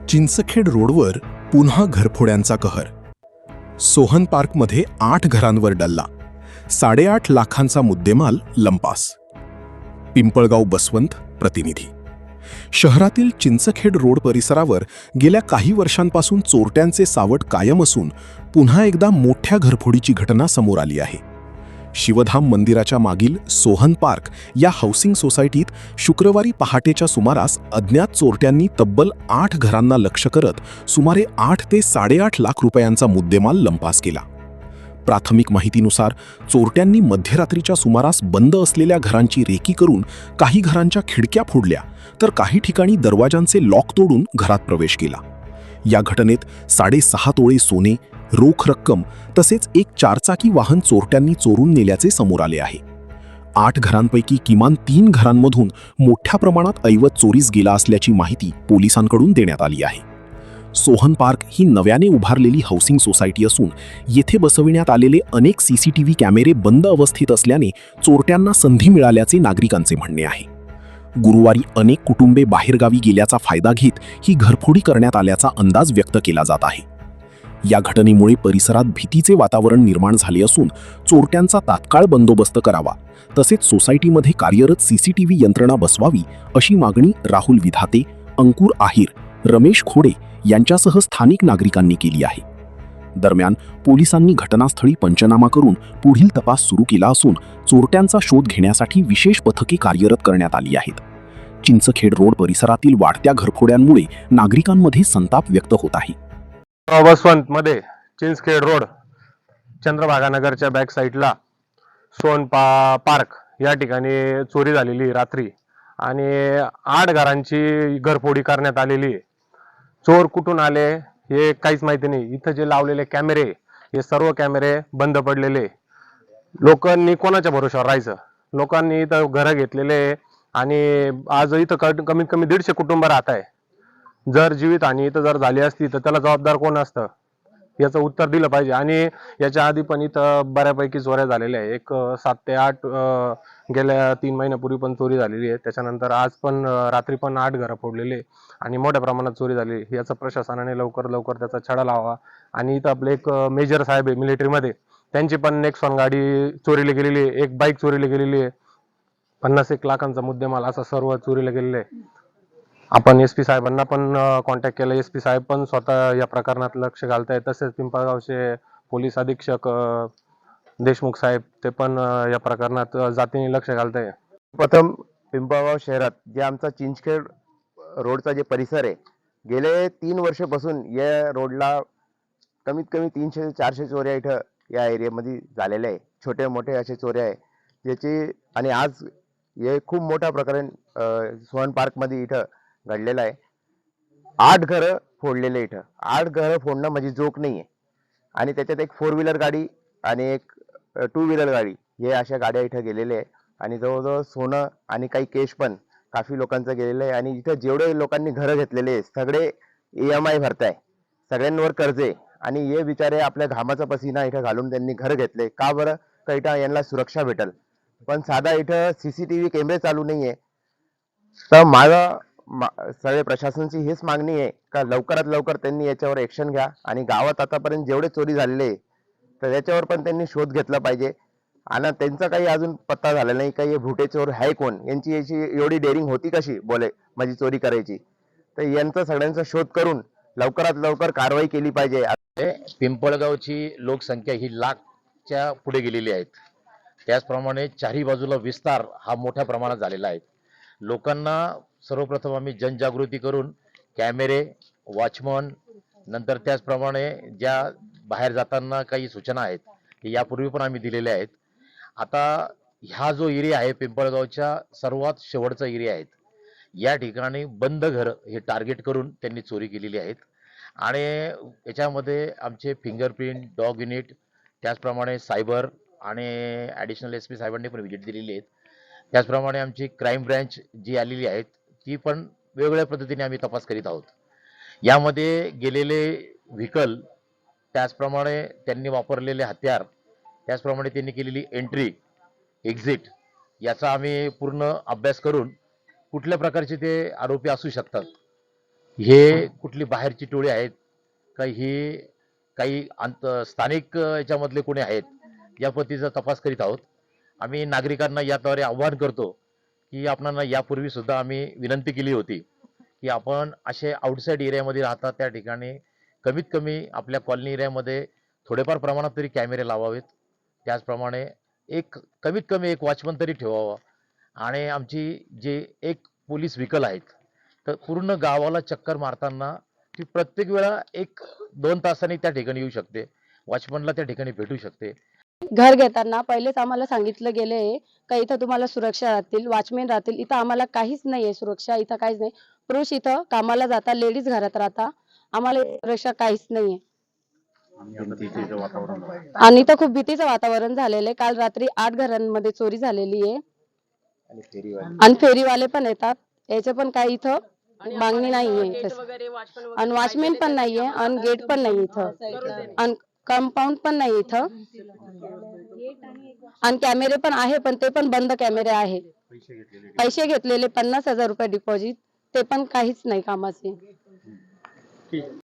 चिंचखेड रोडवर पुन्हा घरफोड्यांचा कहर. सोहन पार्कमध्ये 8 घरांवर डल्ला. 8.5 लाखांचा मुद्देमाल लंपास. पिंपळगाव बसवंत प्रतिनिधी. शहरातील चिंचखेड रोड परिसरावर गेल्या काही वर्षांपासून चोरट्यांचे सावट कायम असून पुन्हा एकदा मोठ्या घरफोडीची घटना समोर आली आहे. शिवधाम मंदिराच्या मागील सोहन पार्क या हाऊसिंग सोसायटीत शुक्रवारी पहाटेच्या सुमारास अज्ञात चोरट्यांनी तब्बल 8 घरांना लक्ष्य करत सुमारे 8 ते 8.5 लाख रुपयांचा मुद्देमाल लंपास केला. प्राथमिक माहितीनुसार चोरट्यांनी मध्यरात्रीच्या सुमारास बंद असलेल्या घरांची रेकी करून काही घरांच्या खिडक्या फोडल्या तर काही ठिकाणी दरवाजांचे लॉक तोडून घरात प्रवेश केला. या घटनेत 6.5 तोळे सोने, रोख रक्कम तसेच एक 4चाकी वाहन चोरट्यांनी चोरून नेल्याचे समोर आले आहे. 8 घरांपैकी किमान 3 घरांमधून मोठ्या प्रमाणात ऐवज चोरीस गेला असल्याची माहिती पोलिसांकडून देण्यात आली आहे. सोहन पार्क ही नव्याने उभारलेली हाऊसिंग सोसायटी असून येथे बसविण्यात आलेले अनेक CCTV कॅमेरे बंद अवस्थेत असल्याने चोरट्यांना संधी मिळाल्याचे नागरिकांचे म्हणणे आहे. गुरुवारी अनेक कुटुंबे बाहेरगावी गेल्याचा फायदा घेत ही घरफोडी करण्यात आल्याचा अंदाज व्यक्त केला जात आहे. या घटनेमुळे परिसरात भीतीचे वातावरण निर्माण झाले असून चोरट्यांचा तात्काळ बंदोबस्त करावा तसेच सोसायटीमध्ये कार्यरत CCTV यंत्रणा बसवावी अशी मागणी राहुल विधाते, अंकुर आहिर, रमेश खोडे यांच्यासह स्थानिक नागरिकांनी केली आहे. दरम्यान पोलिसांनी घटनास्थळी पंचनामा करून पुढील तपास सुरू केला असून चोरट्यांचा शोध घेण्यासाठी विशेष पथके कार्यरत करण्यात आली आहेत. चिंचखेड रोड परिसरातील वाढत्या घरफोड्यांमुळे नागरिकांमध्ये संताप व्यक्त होत आहे. बसवंत मध्ये चिंचखेड रोड चंद्रभागा नगरच्या बॅक साईडला सोहन पार्क या ठिकाणी चोरी झालेली रात्री आणि 8 घरांची घरफोडी करण्यात आलेली. चोर कुठून आले हे काहीच माहिती नाही. इथं जे लावलेले कॅमेरे हे सर्व कॅमेरे बंद पडलेले. लोकांनी कोणाच्या भरोशावर राहायचं? लोकांनी इथं घरं घेतलेले आणि आज इथं कमीत कमी 150 कुटुंब राहत आहे. जर जीवित आणि इथं जर झाली असती तर त्याला जबाबदार कोण असतं याचं उत्तर दिलं पाहिजे. आणि याच्या आधी पण इथं बऱ्यापैकी चोऱ्या झालेल्या आहे. एक 7 ते 8 गेल्या 3 महिन्यापूर्वी पण चोरी झालेली आहे. त्याच्यानंतर आज पण रात्री पण 8 घरं फोडलेले आणि मोठ्या प्रमाणात चोरी झाली. याचा प्रशासनाने लवकर त्याचा छडा लावावा. आणि इथं आपले एक मेजर साहेब आहे मिलिटरीमध्ये, त्यांची पण नेक्सॉन गाडी चोरीला गेलेली आहे, एक बाईक चोरीला गेलेली आहे. 50-1 लाखांचा मुद्देमाल असा सर्व चोरीला गेलेला आहे. आपण SP साहेबांना पण कॉन्टॅक्ट केला. SP साहेब पण स्वतः या प्रकरणात लक्ष घालतायत. तसेच पिंपळगावचे पोलीस अधीक्षक देशमुख साहेब ते पण या प्रकरणात जातीने लक्ष घालताय. प्रथम पिंपळगाव शहरात जे आमचा चिंचखेड रोडचा जे परिसर आहे, गेले 3 वर्षापासून या रोडला कमीत कमी 300 ते 400 चोऱ्या इथं या एरियामध्ये झालेल्या आहे. छोटे मोठे असे चोऱ्या आहे ज्याची. आणि आज हे खूप मोठ्या प्रकारे सोहन पार्कमध्ये इथं घडलेलं आहे. 8 घरं फोडलेले. इथं 8 घरं फोडणं म्हणजे जोक नाही आहे. आणि त्याच्यात एक 4 व्हीलर गाडी आणि एक 2 व्हीलर गाडी हे अशा गाड्या इथं गेलेल्या आहे. आणि जवळजवळ सोनं आणि काही कॅश पण काफी लोकांचं गेलेलं आहे. आणि इथं जेवढे लोकांनी घरं घेतलेले आहे सगळे EMI भरताय, सगळ्यांवर कर्ज आहे. आणि हे बिचारे आपल्या घामाचा पसीना इथं घालून त्यांनी घर घेतले. का बरं? का इथं यांना सुरक्षा भेटल. पण साधा इथं CCTV कॅमेरे चालू नाहीये. तर सगळे प्रशासनाची हेच मागणी आहे का लवकरात लवकर त्यांनी याच्यावर ऍक्शन घ्या. आणि गावात आतापर्यंत जेवढे चोरी झालेले तर याच्यावर पण त्यांनी शोध घेतला पाहिजे. आणि त्यांचा काही अजून पत्ता झाला नाही. काही भुटे चोर आहे कोण, यांची एवढी डेअरिंग होती कशी म्हणजे चोरी करायची. तर यांचा सगळ्यांचा शोध करून लवकरात लवकर कारवाई केली पाहिजे. पिंपळगावची लोकसंख्या ही लाखच्या पुढे गेलेली आहे. त्याचप्रमाणे चारही बाजूला विस्तार हा मोठ्या प्रमाणात झालेला आहे. लोकांना सर्वप्रथम आम्ही जनजागृती करून कॅमेरे, वॉचमन, नंतर त्याचप्रमाणे ज्या बाहेर जाताना काही सूचना आहेत ते यापूर्वी पण आम्ही दिलेल्या आहेत. आता ह्या जो एरिया आहे पिंपळगावच्या सर्वात शेवटचा एरिया आहे. या ठिकाणी बंद घर हे टार्गेट करून त्यांनी चोरी केलेली आहेत. आणि याच्यामध्ये आमचे फिंगरप्रिंट, डॉग युनिट, त्याचप्रमाणे सायबर आणि ॲडिशनल SP साहेबांनी पण व्हिजिट दिलेली आहेत. त्याचप्रमाणे आमची क्राईम ब्रँच जी आलेली आहेत ती पण वेगवेगळ्या पद्धतीने आम्ही तपास करीत आहोत. यामध्ये गेलेले व्हेकल, त्याचप्रमाणे त्यांनी वापरलेले हत्यार, त्याचप्रमाणे त्यांनी केलेली एंट्री एक्झिट याचा आम्ही पूर्ण अभ्यास करून कुठल्या प्रकारचे ते आरोपी असू शकतात हे कुठली बाहेरची टोळी आहेत का हे काही स्थानिक याच्यामधले कोणी आहेत, या पद्धतीचा तपास करीत आहोत. आम्ही नागरिकांना याद्वारे आव्हान करतो की आपणांना यापूर्वी सुद्धा आम्ही विनंती केली होती की आपण असे आउटसाईड एरियामध्ये राहतात त्या ठिकाणी कमीत कमी आपल्या कॉलनी एरियामध्ये थोडेफार प्रमाणात तरी कॅमेरे लावावेत. त्याचप्रमाणे कमीत कमी एक वॉचमन तरी ठेवावा. आणि आमची जे एक पोलीस व्हेकल आहेत, तर पूर्ण गावाला चक्कर मारताना ती प्रत्येक वेळा 1-2 तासांनी त्या ठिकाणी येऊ शकते. वॉचमनला त्या ठिकाणी भेटू शकते. घर घेताना पहिलेच आम्हाला सांगितलं गेलंय का इथं तुम्हाला सुरक्षा राहतील, वॉचमॅन राहतील. इथं आम्हाला काहीच नाहीये सुरक्षा, इथं काहीच नाही. पुरुष इथं कामाला जातात, लेडीज घरात राहतात. आम्हाला सुरक्षा काहीच नाहीये. आणि इथं खूप भीतीचं वातावरण झालेलं आहे. काल रात्री 8 घरांमध्ये चोरी झालेली आहे आणि फेरीवाले पण येतात. याचे पण काही इथं मागणी नाहीये आणि वॉचमॅन पण नाहीये आणि गेट पण नाही इथं आणि कंपाऊंड पण नाही इथं आणि कॅमेरे पण आहे, पण ते पण बंद कॅमेरे आहे. पैसे घेतलेले 50,000 रुपये डिपॉझिट, ते पण काहीच नाही कामाचे.